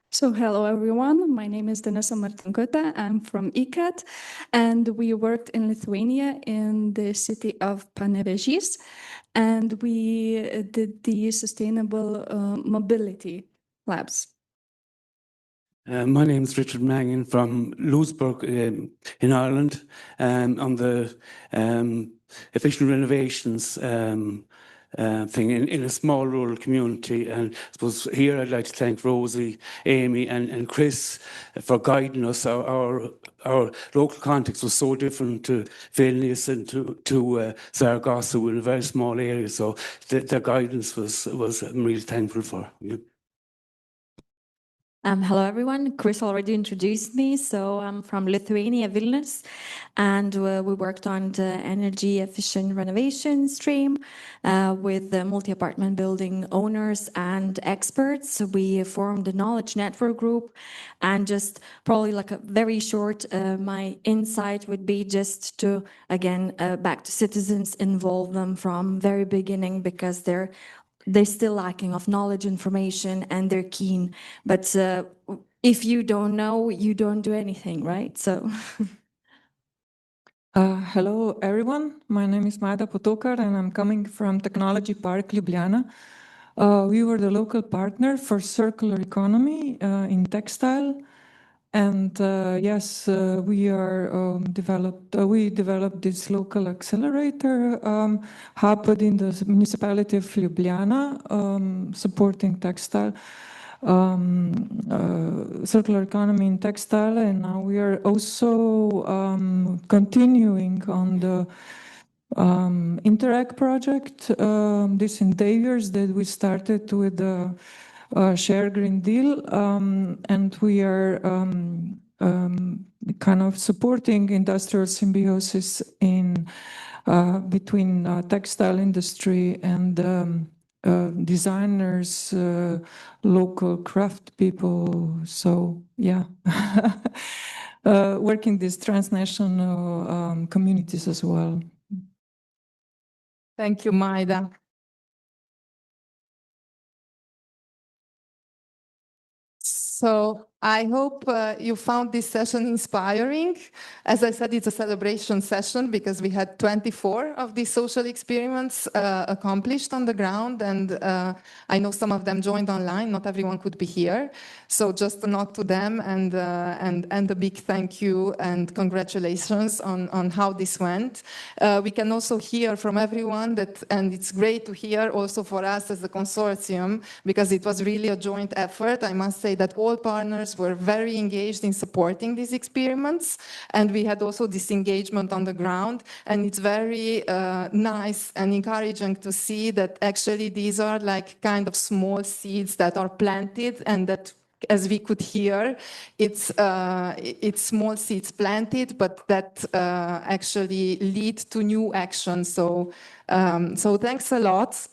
So hello everyone, my name is Denisa Martinkota, I'm from ICAT, and we worked in Lithuania in the city of Panevėžys, and we did the sustainable mobility labs. My name is Richard Mangan from Louisburg in Ireland, on the efficient renovations thing in a small rural community. And I suppose here I'd like to thank Rosie, Amy and Chris for guiding us. Our local context was so different to Vilnius and to Zaragoza. We're in a very small area, so their guidance was I'm really thankful for. Yeah. Hello, everyone. Chris already introduced me. So I'm from Lithuania, Vilnius, and we worked on the energy efficient renovation stream with the multi-apartment building owners and experts. So we formed a knowledge network group, and just probably like a very short, my insight would be just to, again, back to citizens, involve them from very beginning, because they're still lacking of knowledge, information, and they're keen. But if you don't know, you don't do anything, right? So. Hello, everyone. My name is Majda Potokar, and I'm coming from Technology Park Ljubljana. We were the local partner for circular economy in textile. And yes, we developed this local accelerator hub in the municipality of Ljubljana, supporting textile, circular economy in textile. And now we are also continuing on the Interact project, this endeavors that we started with the Share Green Deal, and we are kind of supporting industrial symbiosis in between textile industry and designers, local craft people. So yeah, working these transnational communities as well. Thank you, Majda. So I hope you found this session inspiring. As I said, it's a celebration session because we had 24 of these social experiments accomplished on the ground, and I know some of them joined online. Not everyone could be here. So just a nod to them and a big thank you and congratulations on how this went. We can also hear from everyone that, and it's great to hear also for us as a consortium, because it was really a joint effort. I must say that all partners were very engaged in supporting these experiments, and we had also this engagement on the ground, and it's very nice and encouraging to see that actually these are like kind of small seeds that are planted, and that, as we could hear, it's small seeds planted, but that actually lead to new action. So thanks a lot.